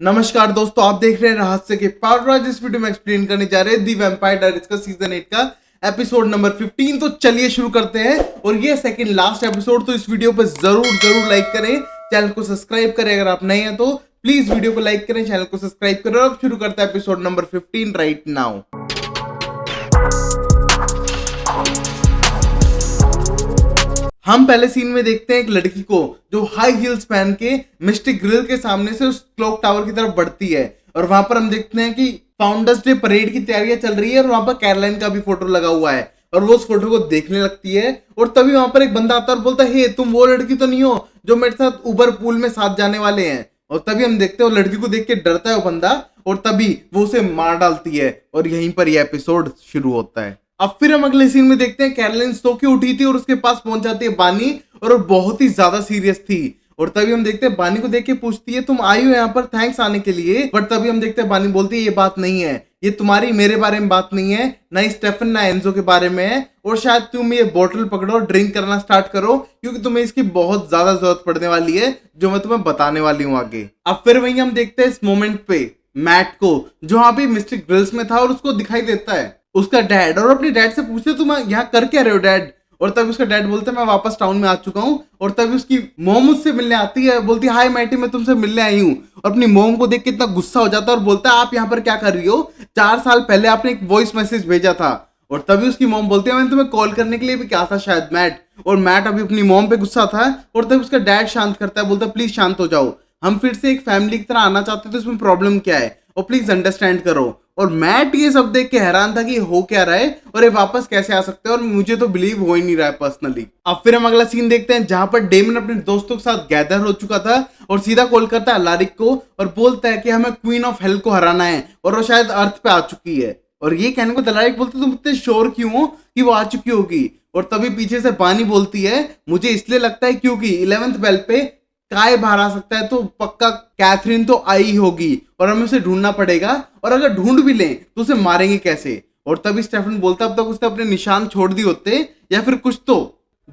नमस्कार दोस्तों, आप देख रहे हैं रहस्य के पावर। इस वीडियो में एक्सप्लेन करने जा रहे हैं दी वैम्पायर डायरीज का सीजन 8 का एपिसोड नंबर 15। तो चलिए शुरू करते हैं। और ये सेकंड लास्ट एपिसोड, तो इस वीडियो पर जरूर लाइक करें, चैनल को सब्सक्राइब करें। अगर आप नए हैं तो प्लीज वीडियो को लाइक करें, चैनल को सब्सक्राइब करें। और अब शुरू करते हैं एपिसोड नंबर 15 राइट नाउ। हम पहले सीन में देखते हैं एक लड़की को जो हाई हील्स पहन के मिस्टिक ग्रिल के सामने से उस क्लॉक टावर की तरफ बढ़ती है। और वहां पर हम देखते हैं कि फाउंडर्स डे परेड की तैयारियां चल रही है और वहां पर कैरोलाइन का भी फोटो लगा हुआ है। और वो उस फोटो को देखने लगती है और तभी वहां पर एक बंदा आता है और बोलता है, हे तुम वो लड़की तो नहीं हो जो मेरे साथ उबर पूल में साथ जाने वाले हैं। और तभी हम देखते हैं वो लड़की को देख के डरता है वो बंदा, और तभी वो उसे मार डालती है। और यहीं पर यह एपिसोड शुरू होता है। अब फिर हम अगले सीन में देखते हैं कैरोलाइन सो के उठी थी और उसके पास पहुंच जाती है बानी, और वो बहुत ही ज्यादा सीरियस थी। और तभी हम देखते हैं बानी को देख के पूछती है, तुम आई हो यहाँ पर थैंक्स आने के लिए। बट तभी हम देखते हैं बानी बोलती है, ये बात नहीं है, ये तुम्हारी मेरे बारे में बात नहीं है, ना ही स्टेफन ना एंजो के बारे में है। और शायद तुम ये बोतल पकड़ो, ड्रिंक करना स्टार्ट करो, क्योंकि तुम्हें इसकी बहुत ज्यादा जरूरत पड़ने वाली है, जो मैं तुम्हें बताने वाली हूँ आगे। अब फिर वहीं हम देखते हैं इस मोमेंट पे मैट को, जो वहां पे मिस्टिक ग्रिल्स में था, और उसको दिखाई देता है उसका डैड। और अपने डैड से पूछते, तुम यहाँ कर क्या रहे हो डैड। और तभी उसका डैड बोलता है, मैं वापस टाउन में आ चुका हूँ। और तभी उसकी मोम उससे मिलने आती है, बोलती है, हाय मैटी, मैं तुमसे मिलने आई हूँ। और अपनी मोम को देख के इतना गुस्सा हो जाता है और बोलता है, आप यहाँ पर क्या कर रही हो, 4 साल पहले आपने एक वॉइस मैसेज भेजा था। और तभी उसकी मोम बोलती है, मैंने तुम्हें कॉल करने के लिए भी कहा था शायद मैट। और मैट अभी अपनी मोम पे गुस्सा था। और तभी उसका डैड शांत करता है, बोलता है, प्लीज शांत हो जाओ, हम फिर से एक फैमिली की तरह आना चाहते थे, उसमें प्रॉब्लम क्या है, और प्लीज अंडरस्टैंड करो। और मैट ये सब देख के हैरान था कि हो क्या रहा है और ये वापस कैसे आ सकते हैं, और मुझे तो बिलीव हो ही नहीं रहा है पर्सनली। अब फिर हम अगला सीन देखते हैं, जहां पर डेमन अपने दोस्तों के साथ गैदर हो चुका था और सीधा कॉल करता है अलारिक को और बोलता है कि हमें क्वीन ऑफ हेल को हराना है, और वो शायद अर्थ पे आ चुकी है। और ये कहने को अलारिक बोलते, तुम इतने श्योर क्यों हो कि वो आ चुकी होगी। और तभी पीछे से बानी बोलती है, मुझे इसलिए लगता है क्योंकि 11th बेल पे काय बाहर आ सकता है, तो पक्का कैथरीन तो आई होगी और हमें उसे ढूंढना पड़ेगा, और अगर ढूंढ भी लें तो उसे मारेंगे कैसे। और तभी स्टेफन बोलता, अब तक उसने अपने निशान छोड़ दिए होते या फिर कुछ तो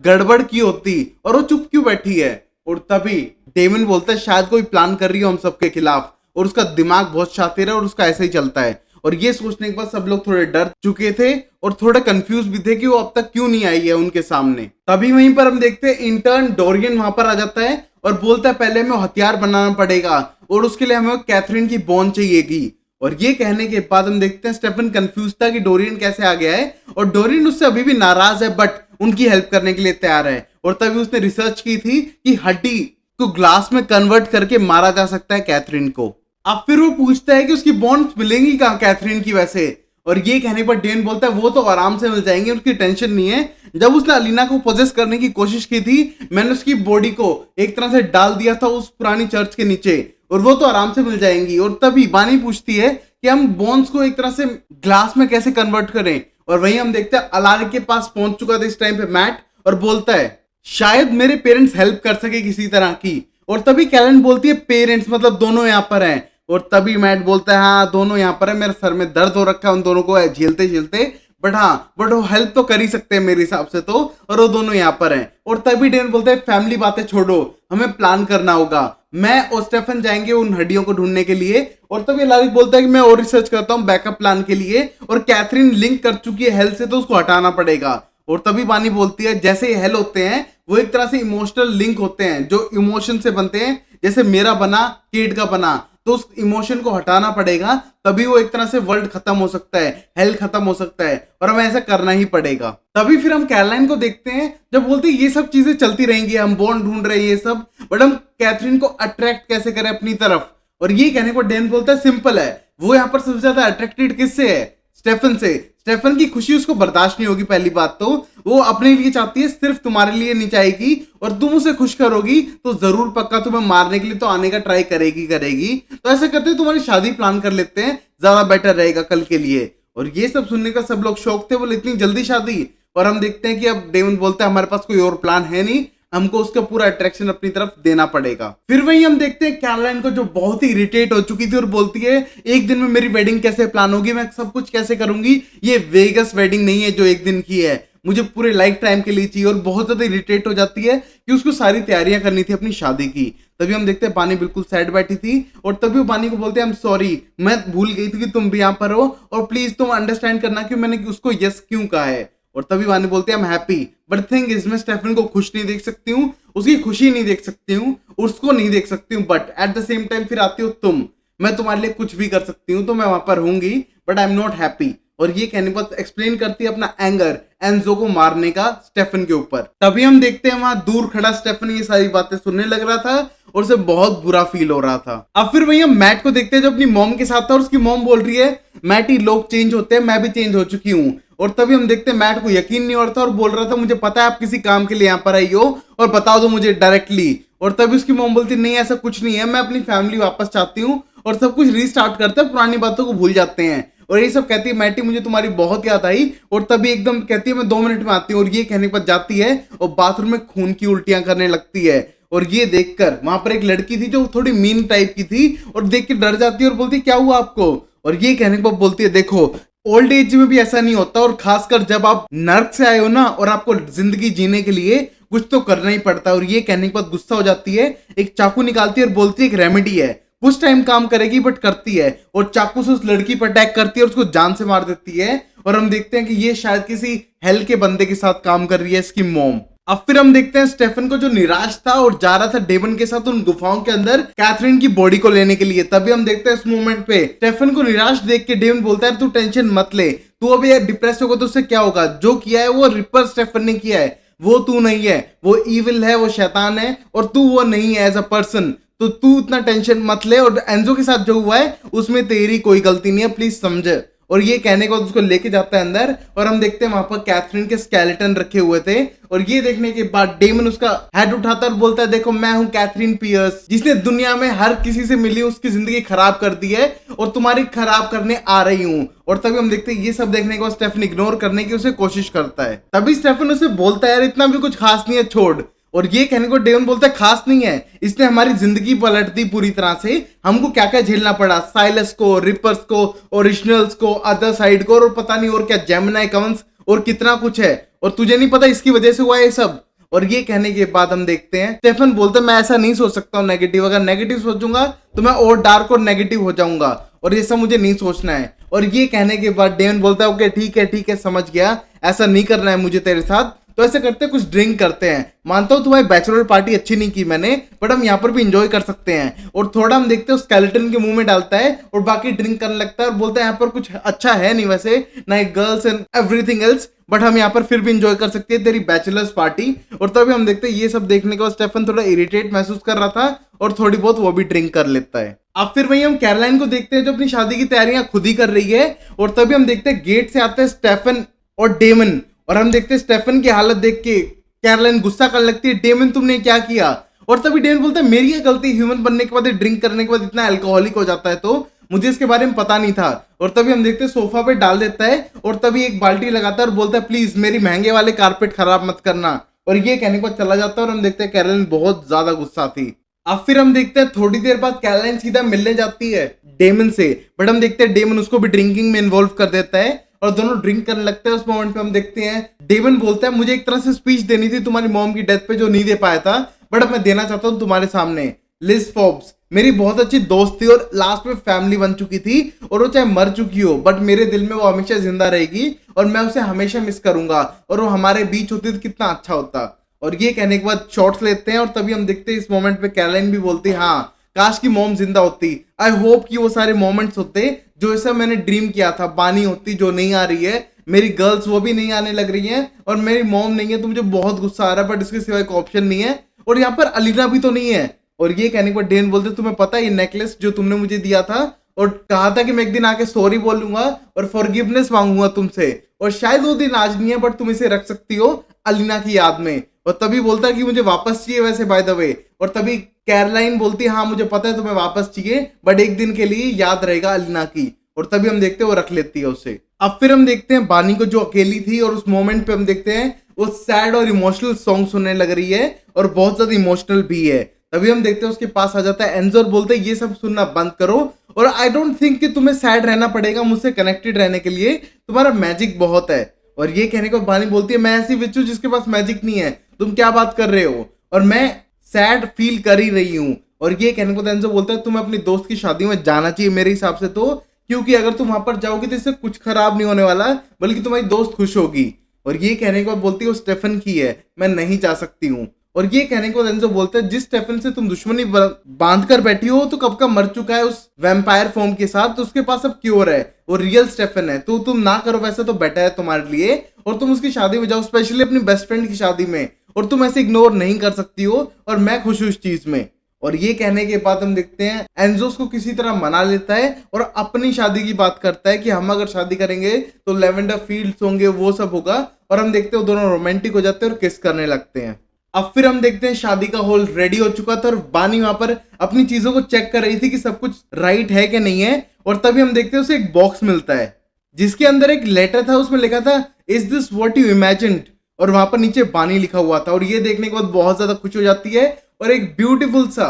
गड़बड़ की होती, और वो चुप क्यों बैठी है। और तभी डेमन बोलता है, शायद कोई प्लान कर रही हो हम सबके खिलाफ, और उसका दिमाग बहुत शातिर है और उसका ऐसे ही चलता है। और ये सोचने के बाद सब लोग थोड़े डर चुके थे और थोड़े कंफ्यूज भी थे कि वो अब तक क्यों नहीं आई है उनके सामने। तभी वहीं पर हम देखते हैं इंटर्न डोरियन वहां पर आ जाता है और बोलता है, पहले हमें हथियार बनाना पड़ेगा और उसके लिए हमें कैथरीन की बॉन चाहिएगी। और ये कहने के बाद हम देखते हैं स्टेफन कंफ्यूज था कि डोरियन कैसे आ गया है, और डोरियन उससे अभी भी नाराज है बट उनकी हेल्प करने के लिए तैयार है। और तभी उसने रिसर्च की थी कि हड्डी को ग्लास में कन्वर्ट करके मारा जा सकता है कैथरीन को। अब फिर वो पूछता है कि उसकी बॉन्ड मिलेंगी कहाँ कैथरीन की वैसे। और ये कहने पर डेन बोलता है, वो तो आराम से मिल जाएंगे, उसकी टेंशन नहीं है। जब उसने अलीना को पोजेस करने की कोशिश की थी, मैंने उसकी बॉडी को एक तरह से डाल दिया था उस पुरानी चर्च के नीचे, और वो तो आराम से मिल जाएंगी। और तभी बानी पूछती है कि हम बोन्स को एक तरह से ग्लास में कैसे कन्वर्ट करें। और वहीं हम देखते हैं अलारिक के पास पहुंच चुका था इस टाइम पे मैट, और बोलता है, शायद मेरे पेरेंट्स हेल्प कर सके किसी तरह की। और तभी कैलन बोलती है, पेरेंट्स मतलब दोनों यहाँ पर हैं। और तभी मैट बोलता है, हाँ दोनों यहाँ पर है, मेरे सर में दर्द हो रखा है उन दोनों को झेलते झेलते, बट वो हेल्प तो कर ही सकते हैं मेरे हिसाब से तो, और वो दोनों यहाँ पर हैं। और तभी डेन बोलता है, फैमिली बातें छोड़ो, हमें प्लान करना होगा, मैं और स्टेफन जाएंगे उन हड्डियों को ढूंढने के लिए। और तभी लारिक बोलता है कि मैं और रिसर्च करता हूँ बैकअप प्लान के लिए, और कैथरीन लिंक कर चुकी है हेल से, तो उसको हटाना पड़ेगा। और तभी बानी बोलती है, जैसे ये हेल होते हैं वो एक तरह से इमोशनल लिंक होते हैं जो इमोशन से बनते हैं, जैसे मेरा बना केट का बना, तो उस इमोशन को हटाना पड़ेगा, तभी वो एक तरह से वर्ल्ड खत्म हो सकता है, हेल खत्म हो सकता है, और हमें ऐसा करना ही पड़ेगा। तभी फिर हम कैरोलाइन को देखते हैं जब बोलते हैं, ये सब चीजें चलती रहेंगी, हम बॉन्ड ढूंढ रहे हैं ये सब, बट हम कैथरीन को अट्रैक्ट कैसे करें अपनी तरफ। और ये कहने को डेन बोलता है, सिंपल है, वो यहाँ पर सबसे ज्यादा अट्रैक्टेड किससे है, स्टेफन से। स्टेफन की खुशी उसको बर्दाश्त नहीं होगी, पहली बात तो वो अपने लिए चाहती है, सिर्फ तुम्हारे लिए नहीं चाहेगी, और तुम उसे खुश करोगी तो जरूर पक्का तुम्हें मारने के लिए तो आने का ट्राई करेगी। तो ऐसा करते हैं, तुम्हारी शादी प्लान कर लेते हैं, ज्यादा बेटर रहेगा कल के लिए। और ये सब सुनने का सब लोग शौक थे, बोले इतनी जल्दी शादी। और हम देखते हैं कि अब डेमन बोलता है, हमारे पास कोई और प्लान है नहीं, हमको उसका पूरा अट्रैक्शन अपनी तरफ देना पड़ेगा। फिर वहीं हम देखते हैं कैरोलाइन को, जो बहुत ही इरिटेट हो चुकी थी और बोलती है, एक दिन में मेरी वेडिंग कैसे प्लान होगी, मैं सब कुछ कैसे करूंगी, ये वेगस वेडिंग नहीं है जो एक दिन की है, मुझे पूरे लाइफ टाइम के लिए चाहिए, और बहुत ज्यादा इरिटेट हो जाती है कि उसको सारी तैयारियां करनी थी अपनी शादी की। तभी हम देखते हैं बानी बिल्कुल सैड बैठी थी, और तभी वो बानी को बोलते हैं आई एम सॉरी, मैं भूल गई थी कि तुम भी यहाँ पर हो, और प्लीज तुम अंडरस्टैंड करना कि मैंने उसको यस क्यों कहा है। और तभी बानी बोलते हैं I am happy, but thing is मैं स्टेफन को खुश नहीं देख सकती हूँ, उसकी खुशी नहीं देख सकती हूँ, उसको नहीं देख सकती हूँ, but at the same time फिर आती हो तुम, मैं तुम्हारे लिए कुछ भी कर सकती हूँ, तो मैं वहां पर होंगी, but I am not happy. और ये कहने के बाद एक्सप्लेन करती है अपना एंगर एंजो को मारने का स्टेफन के ऊपर। तभी हम देखते हैं वहां दूर खड़ा स्टेफन ये सारी बातें सुनने लग रहा था और उसे बहुत बुरा फील हो रहा था। अब फिर वही हम मैट को देखते हैं जो अपनी मॉम के साथ था, और उसकी मॉम बोल रही है मैट ही लोग चेंज होते हैं, मैं भी चेंज हो चुकी हूँ। और तभी हम देखते हैं मैट को यकीन नहीं हो रहा था और बोल रहा था मुझे पता है आप किसी काम के लिए यहाँ पर आई हो और बता दो मुझे डायरेक्टली। और तभी उसकी मॉम बोलती नहीं ऐसा कुछ नहीं है, मैं अपनी फैमिली वापस चाहती हूँ, और सब कुछ रीस्टार्ट करते हैं, पुरानी बातों को भूल जाते हैं। और ये सब कहती है मैटी मुझे तुम्हारी बहुत याद आई, और तभी एकदम कहती है मैं 2 मिनट में आती हूँ, और ये कहने के बाद जाती है और बाथरूम में खून की उल्टियां करने लगती है। और ये देखकर वहां पर एक लड़की थी जो थोड़ी मीन टाइप की थी, और देख के डर जाती है और बोलती है क्या हुआ आपको। और ये कहने के बाद बोलती है देखो ओल्ड एज में भी ऐसा नहीं होता, और खासकर जब आप नर्क से आए हो ना, और आपको जिंदगी जीने के लिए कुछ तो करना ही पड़ता है। और ये कहने के बाद गुस्सा हो जाती है, एक चाकू निकालती है और बोलती है एक रेमेडी है, कुछ टाइम काम करेगी बट करती है, और चाकू से उस लड़की पर अटैक करती है और उसको जान से मार देती है। और हम देखते हैं कि ये शायद किसी हेल के बंदे के साथ काम कर रही है इसकी मॉम। अब फिर हम देखते हैं स्टेफन को जो निराश था और जा रहा था डेमन के साथ उन गुफाओं के अंदर कैथरीन की बॉडी को लेने के लिए। तभी हम देखते हैं इस मोमेंट पे स्टेफन को निराश देख के डेमन बोलता है तू टेंशन मत ले, तू अभी डिप्रेस होगा तो उससे क्या होगा, जो किया है वो रिपर स्टेफन ने किया है, वो तू नहीं है, वो इविल है, वो शैतान है, और तू वो नहीं है एज अ पर्सन, तो तू इतना टेंशन मत ले, और एंजो के साथ जो हुआ है उसमें तेरी कोई गलती नहीं है, प्लीज समझ। और ये कहने के बाद उसको लेके जाता है अंदर, और हम देखते हैं वहां पर कैथरीन के स्केलेटन रखे हुए थे। और ये देखने के बाद डेमन उसका हेड उठाता है और बोलता है देखो मैं हूं कैथरीन पियर्स, जिसने दुनिया में हर किसी से मिली उसकी जिंदगी खराब कर दी है, और तुम्हारी खराब करने आ रही हूं। और तभी हम देखते हैं ये सब देखने के बाद स्टेफन इग्नोर करने की उसे कोशिश करता है। तभी स्टेफन उसे बोलता है यार इतना भी कुछ खास नहीं है, छोड़। और ये कहने को डेमन बोलता है खास नहीं है, इसने हमारी जिंदगी पलट दी पूरी तरह से, हमको क्या क्या झेलना पड़ा, साइलस को, रिपर्स को, ओरिजिनल्स को, अदर साइड को, और पता नहीं और क्या जेमिनी कवंस और कितना कुछ है, और तुझे नहीं पता इसकी वजह से हुआ है ये सब। और ये कहने के बाद हम देखते हैं स्टेफन बोलते मैं ऐसा नहीं सोच सकता हूँ नेगेटिव, अगर नेगेटिव सोचूंगा तो मैं और डार्क और नेगेटिव हो जाऊंगा, और ये सब मुझे नहीं सोचना है। और ये कहने के बाद डेमन बोलता है ओके ठीक है समझ गया, ऐसा नहीं करना है मुझे तेरे साथ, तो ऐसे करते हैं कुछ ड्रिंक करते हैं, मानता हूँ तुम्हारी बैचलर पार्टी अच्छी नहीं की मैंने, बट हम यहाँ पर भी इंजॉय कर सकते हैं। और थोड़ा हम देखते हैं स्केलेटन के मुंह में डालता है और बाकी ड्रिंक करने लगता है, और बोलता है यहाँ पर कुछ अच्छा है नहीं वैसे, ना girls and everything else, but हम यहाँ पर फिर भी इंजॉय कर सकते हैं तेरी बैचलर्स पार्टी। और तभी हम देखते हैं ये सब देखने के बाद स्टेफन थोड़ा इरिटेट महसूस कर रहा था, और थोड़ी बहुत वो भी ड्रिंक कर लेता है। अब फिर वही हम कैरोलाइन को देखते हैं जो अपनी शादी की तैयारियां खुद ही कर रही है। और तभी हम देखते हैं गेट से आते हैं स्टेफन और डेमन, और हम देखते हैं स्टेफन की हालत देख के कैरोलाइन गुस्सा करने लगती है डेमन तुमने क्या किया। और तभी डेमन बोलता है मेरी क्या गलती, ह्यूमन बनने के बाद ड्रिंक करने के बाद इतना अल्कोहलिक हो जाता है, तो मुझे इसके बारे में पता नहीं था। और तभी हम देखते हैं सोफा पे डाल देता है, और तभी एक बाल्टी लगाता है और बोलता है प्लीज मेरी महंगे वाले कारपेट खराब मत करना। और ये कहने के बाद चला जाता है, और हम देखते हैं कैरोलाइन बहुत ज्यादा गुस्सा थी। अब फिर हम देखते हैं थोड़ी देर बाद कैरोलाइन सीधा मिलने जाती है डेमन से, बट हम देखते हैं डेमन उसको भी ड्रिंकिंग में इन्वॉल्व कर देता है, और दोनों ड्रिंक करने लगते हैं। उस मोमेंट पे हम देखते हैं डेमन बोलता है मुझे एक तरह से स्पीच देनी थी तुम्हारी मॉम की डेथ पे जो नहीं दे पाया था, बट अब मैं देना चाहता हूँ तुम्हारे सामने। लिज फोर्ब्स मेरी बहुत अच्छी दोस्त थी और लास्ट में फैमिली बन चुकी थी, और वो चाहे मर चुकी हो बट मेरे दिल में वो हमेशा जिंदा रहेगी, और मैं उसे हमेशा मिस करूंगा, और वो हमारे बीच होती तो कितना अच्छा होता। और ये कहने के बाद शॉट्स लेते हैं, और तभी हम देखते हैं इस मोमेंट पे कैरोलाइन भी बोलती है हाँ काश की मॉम जिंदा होती, आई होप कि वो सारे मोमेंट्स होते जो ऐसा मैंने ड्रीम किया था, बानी होती जो नहीं आ रही है, मेरी गर्ल्स वो भी नहीं आने लग रही हैं, और मेरी मॉम नहीं है, तो मुझे बहुत गुस्सा आ रहा है, बट इसके सिवा एक ऑप्शन नहीं है, और यहाँ पर अलीना भी तो नहीं है। और ये कहने के बाद डेन बोलते तुम्हें पता है ये नेकलेस जो तुमने मुझे दिया था और कहा था कि मैं एक दिन आके सॉरी बोलूंगा और फॉरगिवनेस मांगूंगा तुमसे, और शायद वो दिन आज नहीं है, बट तुम इसे रख सकती हो अलीना की याद में। और तभी बोलता है कि मुझे वापस चाहिए वैसे बाय द वे, और तभी कैरोलाइन बोलती है हाँ मुझे पता है तुम्हें वापस चाहिए, बट एक दिन के लिए याद रहेगा अलीना की। और तभी हम देखते हैं वो रख लेती है उसे। अब फिर हम देखते हैं बानी को जो अकेली थी, और उस मोमेंट पे हम देखते हैं वो सैड और इमोशनल सॉन्ग सुनने लग रही है, और बहुत ज्यादा इमोशनल भी है। तभी हम देखते हैं उसके पास आ जाता है एंजो और बोलते हैं ये सब सुनना बंद करो, और आई डोंट थिंक कि तुम्हें सैड रहना पड़ेगा मुझसे कनेक्टेड रहने के लिए, तुम्हारा मैजिक बहुत है। और ये कहने के बाद बानी बोलती है मैं ऐसी विच हूँ जिसके पास मैजिक नहीं है, तुम क्या बात कर रहे हो, और मैं सैड फील कर ही रही हूँ। और ये कहने को एंजो बोलता है तुम्हें अपनी दोस्त की शादी में जाना चाहिए मेरे हिसाब से, तो क्योंकि अगर तुम वहां पर जाओगी तो इससे कुछ खराब नहीं होने वाला, बल्कि तुम्हारी दोस्त खुश होगी। और ये कहने के बाद बोलती है वो स्टेफन की है, मैं नहीं जा सकती हूँ। और ये कहने को एंजो बोलता है जिस स्टेफन से तुम दुश्मनी बांध कर बैठी हो तो कब का मर चुका है उस वैम्पायर फॉर्म के साथ, तो उसके पास अब क्योर है, वो रियल स्टेफन है, तो तुम ना करो वैसे तो बेटर है तुम्हारे लिए, और तुम उसकी शादी में जाओ, स्पेशली अपनी बेस्ट फ्रेंड की शादी में, और तुम ऐसे इग्नोर नहीं कर सकती हो, और मैं खुश हूँ इस चीज में। और ये कहने के बाद हम देखते हैं एंजो उसको किसी तरह मना लेता है और अपनी शादी की बात करता है कि हम अगर शादी करेंगे तो लेवेंडर फील्ड्स होंगे, वो सब होगा, और हम देखते हैं दोनों रोमांटिक हो जाते हैं और किस करने लगते हैं। अब फिर हम देखते हैं शादी का हॉल रेडी हो चुका था और बानी वहां पर अपनी चीजों को चेक कर रही थी कि सब कुछ राइट है कि नहीं है, और तभी हम देखते हैं उसे एक बॉक्स मिलता है जिसके अंदर एक लेटर था, उसमें लिखा था is this what you imagined, और वहां पर नीचे बानी लिखा हुआ था। और ये देखने के बाद बहुत ज्यादा खुश हो जाती है और एक ब्यूटीफुल सा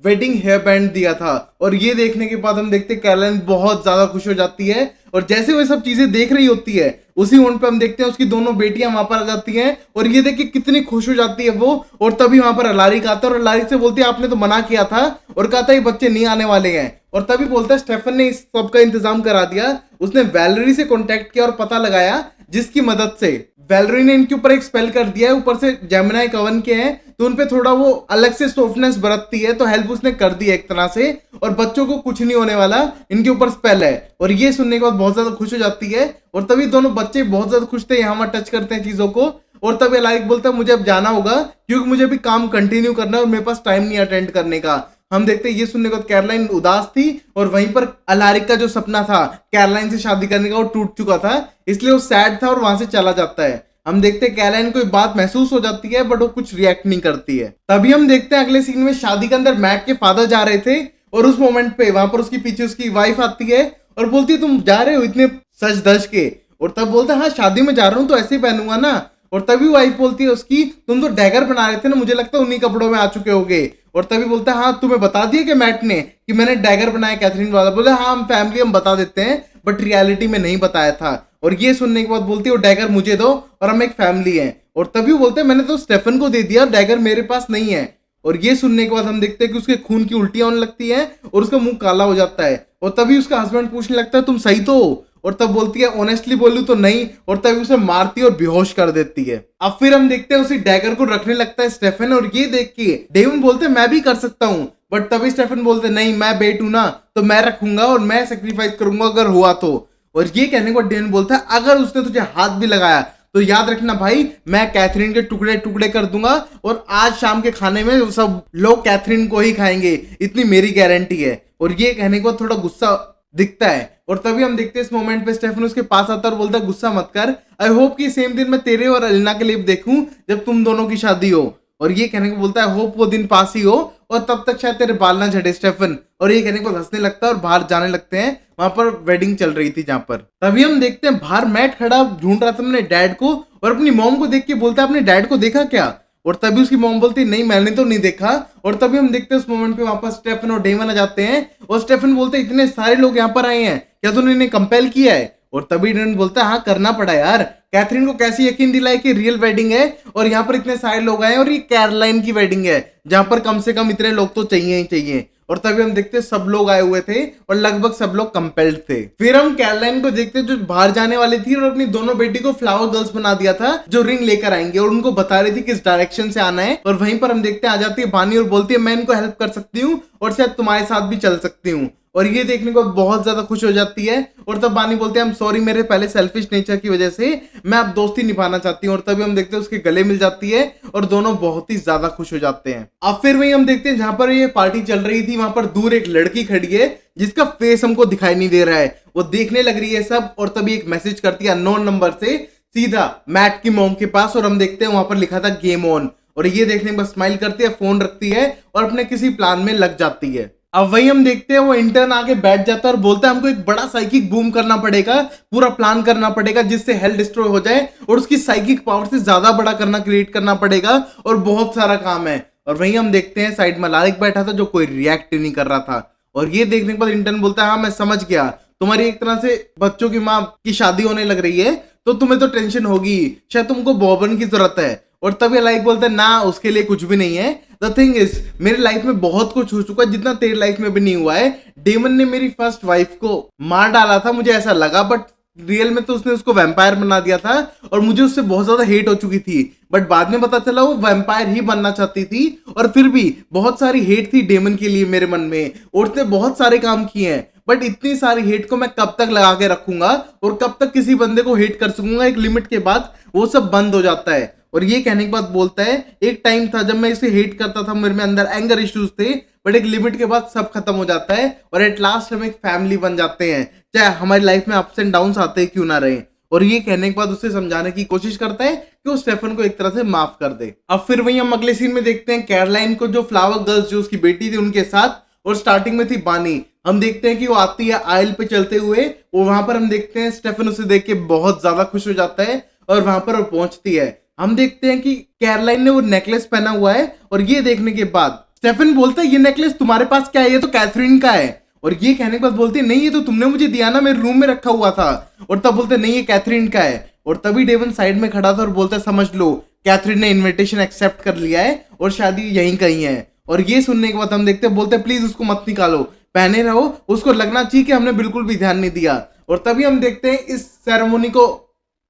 वेडिंग हेयर बैंड दिया था। और ये देखने के बाद हम देखते हैं कैरोलाइन बहुत ज्यादा खुश हो जाती है, और जैसे वो सब चीजें देख रही होती है उसी मोमेंट पे हम देखते हैं उसकी दोनों बेटियां वहां पर आ जाती हैं, और ये देख के कितनी खुश हो जाती है वो। और तभी वहां पर अलारिक आता है और अलारिक से बोलती है आपने तो मना किया था और कहा था ये बच्चे नहीं आने वाले हैं, और तभी बोलता है स्टेफन ने इस सब का इंतजाम करा दिया, उसने वैलेरी से कॉन्टेक्ट किया और पता लगाया जिसकी मदद से वैलेरी ने इनके ऊपर एक स्पेल कर दिया है, ऊपर से जेमिनाई कवन के हैं तो उनपे थोड़ा वो अलग से सॉफ्टनेस बरतती है, तो हेल्प उसने कर दी है एक तरह से, और बच्चों को कुछ नहीं होने वाला, इनके ऊपर स्पेल है। और ये सुनने के बाद बहुत ज्यादा खुश हो जाती है, और तभी दोनों बच्चे बहुत ज्यादा खुश थे, यहाँ टच करते हैं चीजों को, और तभी अलाइक बोलता है मुझे अब जाना होगा क्योंकि मुझे भी काम कंटिन्यू करना है और मेरे पास टाइम नहीं अटेंड करने का। हम देखते हैं ये सुनने के बाद कैरोलाइन उदास थी, और वहीं पर अलारिक का जो सपना था कैरोलाइन से शादी करने का वो टूट चुका था, इसलिए वो सैड था और वहां से चला जाता है। हम देखते हैं कैरोलाइन को एक बात महसूस हो जाती है बट वो कुछ रिएक्ट नहीं करती है। तभी हम देखते हैं अगले सीन में शादी के अंदर मैट के फादर जा रहे थे, और उस मोमेंट पे वहां पर उसकी पीछे उसकी वाइफ आती है और बोलती है तुम जा रहे हो इतने सज धज के, और तब बोलता है हाँ शादी में जा रहा हूँ तो ऐसे ही पहनूंगा ना, और तभी वाइफ बोलती है उसकी तुम तो डैगर बना रहे थे ना, मुझे लगता है उन्हीं कपड़ों में आ चुके होगे, और तभी बोलता है हाँ तुम्हें बता दिया कि मैट ने कि मैंने डैगर बनाया कैथरीन वाला, बोले हाँ हम फैमिली हम बता देते हैं बट रियलिटी में नहीं बताया था। और ये सुनने के बाद बोलती है वो डैगर मुझे दो और हम एक फैमिली है, और तभी बोलते हैं मैंने तो स्टेफन को दे दिया, डैगर मेरे पास नहीं है। और ये सुनने के बाद हम देखते हैं कि उसके खून की उल्टियां होने लगती है और उसका मुंह काला हो जाता है, और तभी उसका हस्बैंड पूछने लगता है तुम सही तो हो, और तब बोलती है ऑनेस्टली बोलूं तो नहीं, और तभी उसे मारती और बेहोश कर देती है। अब फिर हम देखते हैं उसी डैगर को रखने लगता है स्टेफन, और ये देख के डेवन बोलते हैं मैं भी कर सकता हूँ, बट तभी स्टेफन बोलते नहीं मैं बेट हूं ना तो मैं रखूंगा और मैं सेक्रीफाइस करूंगा अगर हुआ तो। और ये कहने को डेवन बोलता है अगर उसने तुझे हाथ भी लगाया तो याद रखना भाई मैं कैथरीन के टुकड़े टुकड़े कर दूंगा, और आज शाम के खाने में सब लोग कैथरीन को ही खाएंगे, इतनी मेरी गारंटी है। और ये कहने के बाद थोड़ा गुस्सा दिखता है, और तभी हम देखते हैं इस मोमेंट पे स्टेफन उसके पास आता है और बोलता है गुस्सा मत कर, आई होप कि सेम दिन मैं तेरे और एलिना के लिए देखूं जब तुम दोनों की शादी हो। और ये कहने को बोलता है होप वो दिन पास ही हो और तब तक शायद तेरे बाल ना झड़े स्टेफन। और ये कहने को हंसने लगता है और बाहर जाने लगते हैं, वहां पर वेडिंग चल रही थी जहां पर। तभी हम देखते हैं बाहर मैट खड़ा ढूंढ रहा था अपने डैड को, और अपनी मॉम को देख के बोलता है अपने डैड को देखा क्या, और तभी उसकी मॉम बोलती नहीं मैंने तो नहीं देखा। और तभी हम देखते हैं उस मोमेंट पे वापस स्टेफन और डेमन आ जाते हैं, और स्टेफन बोलते हैं इतने सारे लोग यहाँ पर आए हैं क्या तूने इन्हें कंपेल किया है, और तभी डेमन बोलता है हाँ करना पड़ा यार, कैथरीन को कैसे यकीन दिलाए कि रियल वेडिंग है और यहाँ पर इतने सारे लोग आए और ये कैरोलाइन की वेडिंग है जहां पर कम से कम इतने लोग तो चाहिए ही चाहिए। और तभी हम देखते हैं सब लोग आए हुए थे और लगभग सब लोग कंपेल्ड थे। फिर हम कैरोलाइन को देखते हैं जो बाहर जाने वाली थी और अपनी दोनों बेटी को फ्लावर गर्ल्स बना दिया था जो रिंग लेकर आएंगे, और उनको बता रही थी किस डायरेक्शन से आना है। और वहीं पर हम देखते हैं आ जाती है बानी और बोलती है मैं इनको हेल्प कर सकती हूँ और शायद तुम्हारे साथ भी चल सकती हूँ। और ये देखने को बहुत ज्यादा खुश हो जाती है, और तब बानी बोलते हैं सॉरी मेरे पहले सेल्फिश नेचर की वजह से मैं अब दोस्ती निभाना चाहती हूँ। और तभी हम देखते हैं उसके गले मिल जाती है और दोनों बहुत ही ज्यादा खुश हो जाते हैं। अब फिर वही हम देखते हैं जहां पर ये पार्टी चल रही थी वहां पर दूर एक लड़की खड़ी है जिसका फेस हमको दिखाई नहीं दे रहा है, वो देखने लग रही है सब, और तभी एक मैसेज करती है अननोन नंबर से सीधा मैट की मॉम के पास, और हम देखते हैं वहां पर लिखा था गेम ऑन। और ये देखने पर स्माइल करती है, फोन रखती है और अपने किसी प्लान में लग जाती है। अब वही हम देखते हैं वो इंटर्न आके बैठ जाता है और बोलता है हमको एक बड़ा साइकिक बूम करना पड़ेगा, पूरा प्लान करना पड़ेगा जिससे हेल डिस्ट्रॉय हो जाए और उसकी साइकिक पावर से ज्यादा बड़ा करना क्रिएट करना पड़ेगा और बहुत सारा काम है। और वही हम देखते हैं साइड में लारिक बैठा था जो कोई रिएक्ट नहीं कर रहा था। और ये देखने के बाद इंटर्न बोलता है हाँ मैं समझ गया, तुम्हारी एक तरह से बच्चों की माँ की शादी होने लग रही है तो तुम्हें तो टेंशन होगी, शायद तुमको बॉबन की जरूरत है। और तभी लाइक बोलता है ना, उसके लिए कुछ भी नहीं है। द थिंग इज मेरे लाइफ में बहुत कुछ हो चुका है जितना तेरे लाइफ में भी नहीं हुआ है। डेमन ने मेरी फर्स्ट वाइफ को मार डाला था, मुझे ऐसा लगा, बट रियल में तो उसने उसको वैम्पायर बना दिया था और मुझे उससे बहुत ज्यादा हेट हो चुकी थी। बट बाद में पता चला वो वैम्पायर ही बनना चाहती थी और फिर भी बहुत सारी हेट थी डेमन के लिए मेरे मन में, और उसने बहुत सारे काम किए हैं। बट इतनी सारी हेट को मैं कब तक लगा के रखूंगा और कब तक किसी बंदे को हेट कर सकूंगा, एक लिमिट के बाद वो सब बंद हो जाता है। और ये कहने के बाद बोलता है एक टाइम था जब मैं इसे हेट करता था, मेरे में अंदर एंगर इश्यूज थे, बट एक लिमिट के बाद सब खत्म हो जाता है और एट लास्ट हम एक फैमिली बन जाते हैं, चाहे हमारी लाइफ में अप्स एंड डाउन्स आते क्यों ना रहे। और ये कहने के बाद उसे समझाने की कोशिश करता है कि वो स्टेफन को एक तरह से माफ कर दे। अब फिर वही हम अगले सीन में देखते हैं कैरोलाइन को, जो फ्लावर गर्ल्स जो उसकी बेटी थी उनके साथ, और स्टार्टिंग में थी बानी। हम देखते हैं कि वो आती है आयल पे चलते हुए, और वहां पर हम देखते हैं स्टेफन उसे देख के बहुत ज्यादा खुश हो जाता है और वहां पर वो पहुंचती है। हम देखते हैं कि कैरोलाइन ने वो नेकलेस पहना हुआ है, और ये देखने के बाद स्टेफन बोलता है ये नेकलेस तुम्हारे पास क्या है, ये तो कैथरीन का है। और ये कहने के बाद बोलते हैं नहीं, ये तो तुमने मुझे दिया ना, मेरे रूम में रखा हुआ था। और तब बोलते नहीं, ये कैथरीन का है। और तभी डेवन साइड में खड़ा था और बोलता है समझ लो कैथरीन ने इनविटेशन एक्सेप्ट कर लिया है और शादी यहीं कहीं है। और ये सुनने के बाद हम देखते हैं बोलते हैं प्लीज उसको मत निकालो, पहने रहो, उसको लगना चाहिए कि हमने बिल्कुल भी ध्यान नहीं दिया। और तभी हम देखते हैं इस सेरेमोनी को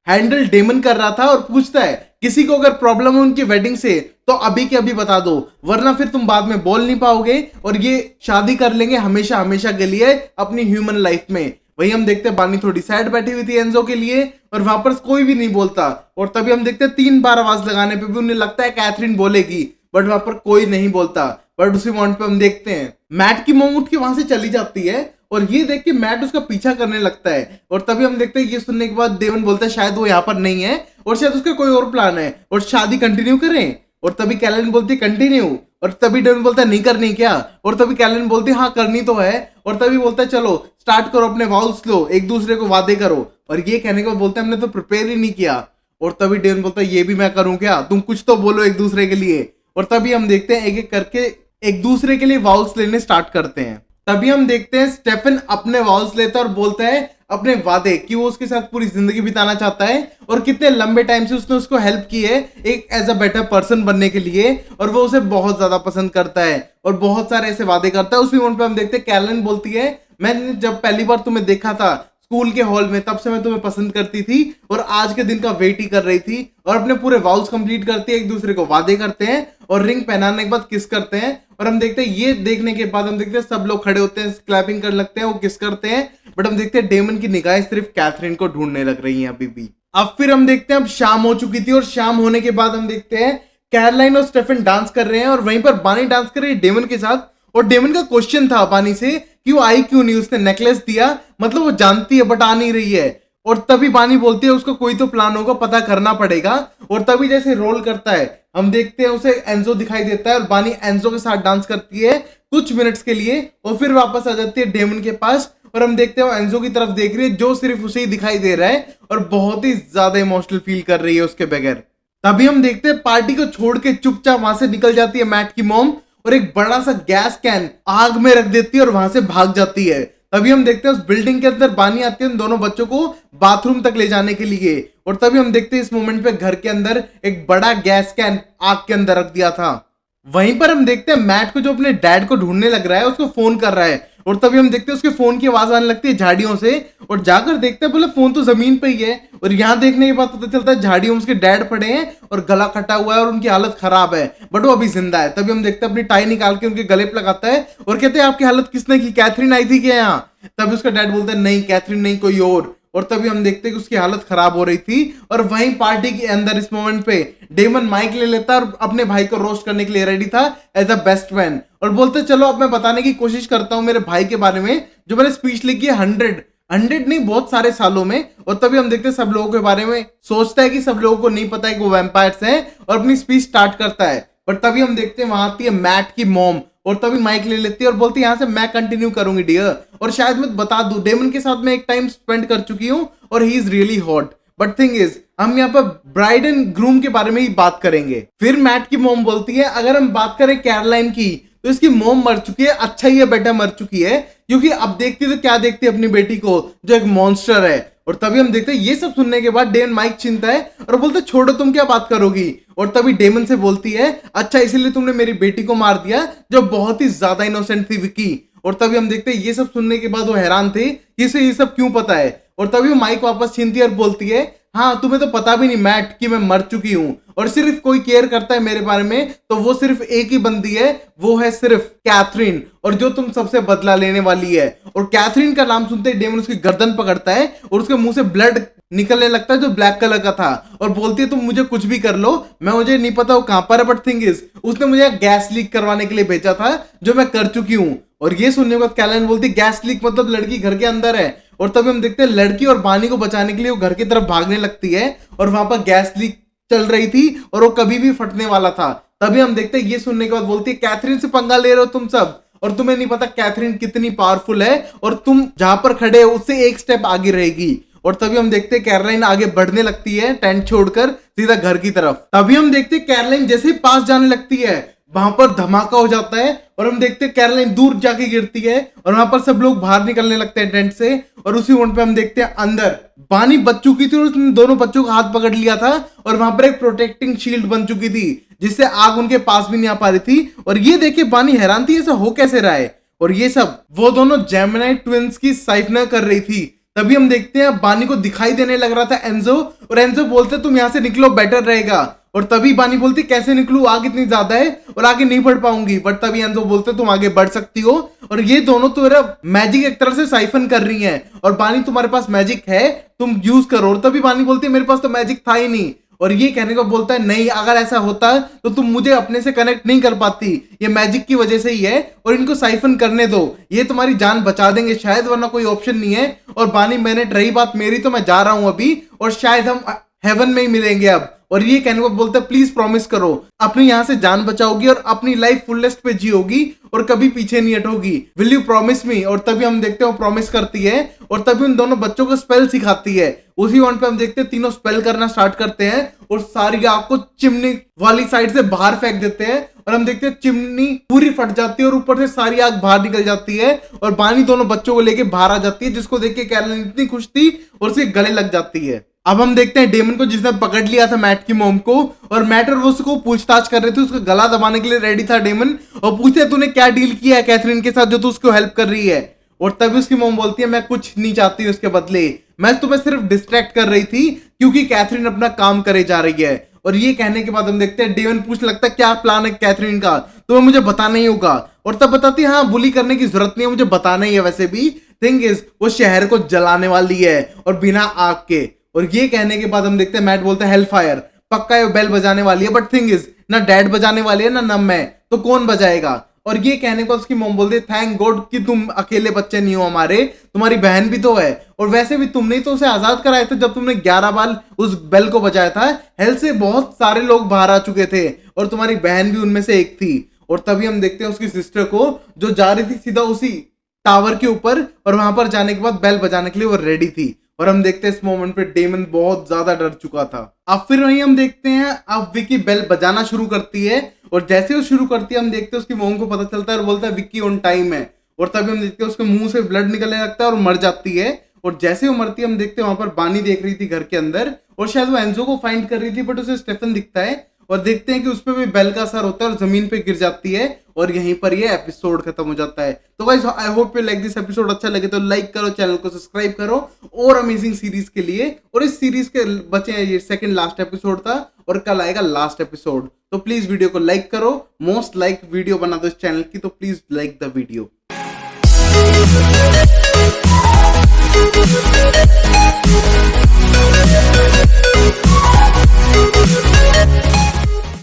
हैंडल डेमन कर रहा था और पूछता है किसी को अगर प्रॉब्लम है उनकी वेडिंग से तो अभी के अभी बता दो, वरना फिर तुम बाद में बोल नहीं पाओगे और ये शादी कर लेंगे हमेशा हमेशा के लिए अपनी ह्यूमन लाइफ में। वही हम देखते हैं बानी थोड़ी सैड बैठी हुई थी एंजो के लिए, और वहां पर कोई भी नहीं बोलता। और तभी हम देखते हैं 3 बार आवाज लगाने पे भी उन्हें लगता है कैथरीन बोलेगी, बट वहां पर कोई नहीं बोलता। बट उसी मोमेंट पे हम देखते हैं मैट की मोम उठ के वहां से चली जाती है, और ये देख के मैट उसका पीछा करने लगता है। और तभी हम देखते हैं ये सुनने के बाद डेवन बोलता है शायद वो यहाँ पर नहीं है और शायद उसका कोई और प्लान है और शादी कंटिन्यू करें। और तभी कैरोलाइन बोलती है कंटिन्यू, और तभी डेवन बोलता है नहीं करनी क्या। और तभी कैरोलाइन बोलती है हाँ करनी तो है। और तभी बोलता है चलो स्टार्ट करो, अपने वाउल्स लो, एक दूसरे को वादे करो। और ये कहने के बाद बोलते हैं हमने तो प्रिपेयर ही नहीं किया। और तभी डेवन बोलता है ये भी मैं करूं क्या, तुम कुछ तो बोलो एक दूसरे के लिए। और तभी हम देखते हैं एक एक करके एक दूसरे के लिए वाउल्स लेने स्टार्ट करते हैं। तभी हम देखते हैं स्टेफन अपने वाउल्स लेता है और बोलता है अपने वादे कि वो उसके साथ पूरी जिंदगी बिताना चाहता है और कितने लंबे टाइम से उसने उसको हेल्प की है एक एज अ बेटर पर्सन बनने के लिए, और वो उसे बहुत ज्यादा पसंद करता है और बहुत सारे ऐसे वादे करता है। उसी मोमेंट पे हम देखते हैं कैरोलाइन बोलती है मैंने जब पहली बार तुम्हें देखा था स्कूल के हॉल में तब से मैं तुम्हें पसंद करती थी और आज के दिन का वेट ही कर रही थी। और अपने पूरे वाउल्स कंप्लीट करते हैं, एक दूसरे को वादे करते हैं और रिंग पहनाने के बाद किस करते हैं। और हम देखते हैं ये देखने के बाद हम देखते हैं सब लोग खड़े होते हैं, क्लैपिंग करने लगते हैं, वो किस करते हैं। बट हम देखते हैं डेमन की निगाहें सिर्फ कैथरीन को ढूंढने लग रही हैं अभी भी। अब फिर हम देखते हैं अब शाम हो चुकी थी और शाम होने के बाद हम देखते हैं कैरोलाइन और स्टेफन डांस कर रहे हैं और वहीं पर बानी डांस कर रही है डेमन के साथ। और डेमन का क्वेश्चन था बानी से कि वो आई क्यों नहीं, उसने नेकलेस दिया, मतलब वो जानती है बट आ नहीं रही है। और तभी बानी बोलती है उसको कोई तो प्लान होगा, पता करना पड़ेगा। और तभी जैसे रोल करता है हम देखते हैं उसे एंजो दिखाई देता है और बानी एंजो के साथ डांस करती है कुछ मिनट्स के लिए और फिर वापस आ जाती है डेमन के पास। और हम देखते हैं वो एंजो की तरफ देख रही है जो सिर्फ उसे ही दिखाई दे रहा है और बहुत ही ज्यादा इमोशनल फील कर रही है उसके बगैर। तभी हम देखते हैं पार्टी को छोड़ के चुपचाप वहां से निकल जाती है मैट की मॉम और एक बड़ा सा गैस कैन आग में रख देती है और वहां से भाग जाती है। तभी हम देखते हैं उस बिल्डिंग के अंदर बानी आती है उन दोनों बच्चों को बाथरूम तक ले जाने के लिए। और तभी हम देखते हैं इस मोमेंट पे घर के अंदर एक बड़ा गैस कैन आग के अंदर रख दिया था। वहीं पर हम देखते हैं मैट को जो अपने डैड को ढूंढने लग रहा है उसको फोन कर रहा है। और तभी हम देखते हैं उसके फोन की आवाज आने लगती है झाड़ियों से और जाकर देखते हैं बोले फोन तो जमीन पे ही है। और यहाँ देखने के बाद पता चलता है झाड़ियों में उसके डैड पड़े हैं और गला कटा हुआ है और उनकी हालत खराब है, बट वो अभी जिंदा है। तभी हम देखते हैं अपनी टाई निकाल के उनके गले पे लगाता है और कहते हैं आपकी हालत किसने की, कैथरीन आई थी क्या यहाँ। तभी उसका डैड बोलता है नहीं कैथरीन नहीं, कोई और तभी हम देखते हैं कि उसकी हालत खराब हो रही थी। और वहीं पार्टी के अंदर इस मोमेंट पे डेमन माइक ले लेता और अपने भाई को रोस्ट करने के लिए रेडी था एज अ बेस्ट मैन और बोलते चलो अब मैं बताने की कोशिश करता हूं मेरे भाई के बारे में जो मैंने स्पीच लिखी है 100 नहीं बहुत सारे सालों में। और तभी हम देखते हैं सब लोगों के बारे में सोचता है कि सब लोगों को नहीं पता है कि वो वैम्पायर्स हैं और अपनी स्पीच स्टार्ट करता है। पर तभी हम देखते हैं वहां आती है मैट की मॉम और तभी माइक ले लेती है और बोलती है यहाँ से मैं कंटिन्यू करूंगी डियर, और शायद मैं बता दूं डेमन के साथ मैं एक टाइम स्पेंड कर चुकी हूँ और he is really hot, but thing is हम यहाँ पर ब्राइड एंड ग्रूम के बारे में ही बात करेंगे। फिर मैट की मॉम बोलती है अगर हम बात करें कैरोलाइन की तो इसकी मॉम मर चुकी है, अच्छा ही है बेटा मर चुकी है, क्योंकि अब देखती तो क्या देखती है अपनी बेटी को जो एक मॉन्स्टर है। और तभी हम देखते हैं ये सब सुनने के बाद डेमन माइक छीनता है और बोलते छोड़ो तुम क्या बात करोगी। और तभी डेमन से बोलती है अच्छा इसीलिए तुमने मेरी बेटी को मार दिया जो बहुत ही ज्यादा इनोसेंट थी विक्की। और तभी हम देखते हैं ये सब सुनने के बाद वो हैरान थे कि इसे ये सब क्यों पता है। और तभी वो माइक वापस छीनती है और बोलती है हाँ तुम्हें तो पता भी नहीं मैट कि मैं मर चुकी हूं और सिर्फ कोई केयर करता है मेरे बारे में तो वो सिर्फ एक ही बंदी है, वो है सिर्फ कैथरीन, और जो तुम सबसे बदला लेने वाली है। और कैथरीन का नाम सुनते ही डेमन उसकी गर्दन पकड़ता है और उसके मुंह से ब्लड निकलने लगता है जो ब्लैक कलर का था और बोलती है तुम मुझे कुछ भी कर लो, मैं मुझे नहीं पता वो कहां पर है, बट थिंग इज उसने मुझे गैस लीक करवाने के लिए भेजा था जो मैं कर चुकी हूं। और ये सुनने के बाद कैलन बोलती गैस लीक मतलब लड़की घर के अंदर है। और तभी हम देखते हैं लड़की और बानी को बचाने के लिए वो घर की तरफ भागने लगती है और वहां पर गैस लीक चल रही थी और वो कभी भी फटने वाला था। तभी हम देखते हैं ये सुनने के बाद बोलती है कैथरीन से पंगा ले रहे हो तुम सब और तुम्हें नहीं पता कैथरीन कितनी पावरफुल है और तुम जहां पर खड़े हो उससे एक स्टेप आगे रहेगी। और तभी हम देखते हैं कैरोलाइन आगे बढ़ने लगती है टेंट छोड़कर सीधा घर की तरफ। तभी हम देखते हैं कैरोलाइन जैसे ही पास जाने लगती है वहां पर धमाका हो जाता है और हम देखते हैं कैरोलाइन दूर जाके गिरती है और वहां पर सब लोग बाहर निकलने लगते हैं टेंट से। और उसी मोमेंट पे हम देखते हैं अंदर बानी बच चुकी थी और उसने दोनों बच्चों का हाथ पकड़ लिया था और वहां पर एक प्रोटेक्टिंग शील्ड बन चुकी थी जिससे आग उनके पास भी नहीं आ पा रही थी। और ये देखिए बानी हैरान थी ऐसा हो कैसे रहा है। और ये सब वो दोनों जेमिनी ट्विंस की साइफना कर रही थी। तभी हम देखते हैं बानी को दिखाई देने लग रहा था एंजो और एंजो बोलते तुम यहां से निकलो बेटर रहेगा। और तभी बानी बोलती कैसे निकलूं आग इतनी ज्यादा है और आगे नहीं बढ़ पाऊंगी। बट तभी एंजो बोलते तुम आगे बढ़ सकती हो और ये दोनों तो मैजिक एक तरह से साइफन कर रही हैं और बानी तुम्हारे पास मैजिक है तुम यूज करो। और तभी बानी बोलती है मेरे पास तो मैजिक था ही नहीं। और ये कहने को बोलता है नहीं अगर ऐसा होता तो तुम मुझे अपने से कनेक्ट नहीं कर पाती, ये मैजिक की वजह से ही है और इनको साइफन करने दो, ये तुम्हारी जान बचा देंगे शायद वरना कोई ऑप्शन नहीं है। और बानी मैंने रही बात मेरी तो मैं जा रहा हूं अभी और शायद हम हेवन में ही मिलेंगे अब। और ये कहने को बोलते प्लीज प्रॉमिस करो अपनी यहां से जान बचाओगी और अपनी लाइफ फुलेस्ट पे जियोगी और कभी पीछे नहीं हटोगी, विल यू प्रॉमिस मी। और तभी हम देखते हैं वो प्रॉमिस करती है और तभी उन दोनों बच्चों को स्पेल सिखाती है। उसी वन पे हम देखते हैं तीनों स्पेल करना स्टार्ट करते हैं और सारी आग को चिमनी वाली साइड से बाहर फेंक देते हैं और हम देखते हैं चिमनी पूरी फट जाती है और ऊपर से सारी आग बाहर निकल जाती है और बानी दोनों बच्चों को लेके बाहर आ जाती है जिसको देख के कैरोलाइन इतनी खुश थी और उसके गले लग जाती है। अब हम देखते हैं डेमन को जिसने पकड़ लिया था मैट की मॉम को और मैट और वो उसको पूछताछ कर रहे थे, उसका गला दबाने के लिए रेडी था डेमन और पूछते तूने क्या डील किया है कैथरीन के साथ जो तू उसको हेल्प कर रही है। और तभी उसकी मॉम बोलती है मैं कुछ नहीं चाहती उसके बदले, मैं तुम्हें सिर्फ डिस्ट्रैक्ट कर रही थी क्योंकि कैथरीन अपना काम करे जा रही है। और ये कहने के बाद हम देखते हैं डेमन पूछ लगता है क्या प्लान है कैथरीन का, तुम्हें मुझे बताना ही होगा। और तब बताती है हाँ बुली करने की जरूरत नहीं है मुझे बताना ही है, वैसे भी थिंग इज वो शहर को जलाने वाली है और बिना आग के। और ये कहने के बाद हम देखते हैं मैट बोलता है हेल फायर पक्का ये बेल बजाने वाली है, बट थिंग इज ना डैड बजाने वाली है ना मैं, तो कौन बजाएगा। और ये कहने को उसकी मॉम बोलती है थैंक गॉड कि तुम अकेले बच्चे नहीं हो हमारे, तुम्हारी बहन भी तो है और वैसे भी तुमने तो उसे आजाद कराया था जब तुमने 11 बार उस बेल को बजाया था, हेल से बहुत सारे लोग बाहर आ चुके थे और तुम्हारी बहन भी उनमें से एक थी। और तभी हम देखते हैं उसकी सिस्टर को जो जा रही थी सीधा उसी टावर के ऊपर और वहां पर जाने के बाद बेल बजाने के लिए वो रेडी थी। और हम देखते हैं इस मोमेंट पे डेमन बहुत ज्यादा डर चुका था। अब फिर वहीं हम देखते हैं अब विक्की बेल बजाना शुरू करती है और जैसे वो शुरू करती है हम देखते हैं उसकी मॉम को पता चलता है और बोलता है विक्की ऑन टाइम है। और तभी हम देखते हैं उसके मुंह से ब्लड निकलने लगता है और मर जाती है। और जैसे वो मरती है हम देखते हैं वहां पर बानी देख रही थी घर के अंदर और शायद वो एंजो को फाइंड कर रही थी बट उसे स्टेफन दिखता है और देखते हैं कि उस पर भी बेल का असर होता है और जमीन पे गिर जाती है और यहीं पर ये एपिसोड खत्म हो जाता है। तो guys I hope you like this episode, अच्छा लगे तो लाइक करो, चैनल को सब्सक्राइब करो और अमेजिंग सीरीज के लिए। और इस सीरीज के बचे हैं ये सेकंड लास्ट एपिसोड था और कल आएगा लास्ट एपिसोड, तो प्लीज वीडियो को लाइक करो, मोस्ट लाइक वीडियो बना दो इस चैनल की, तो प्लीज लाइक द वीडियो।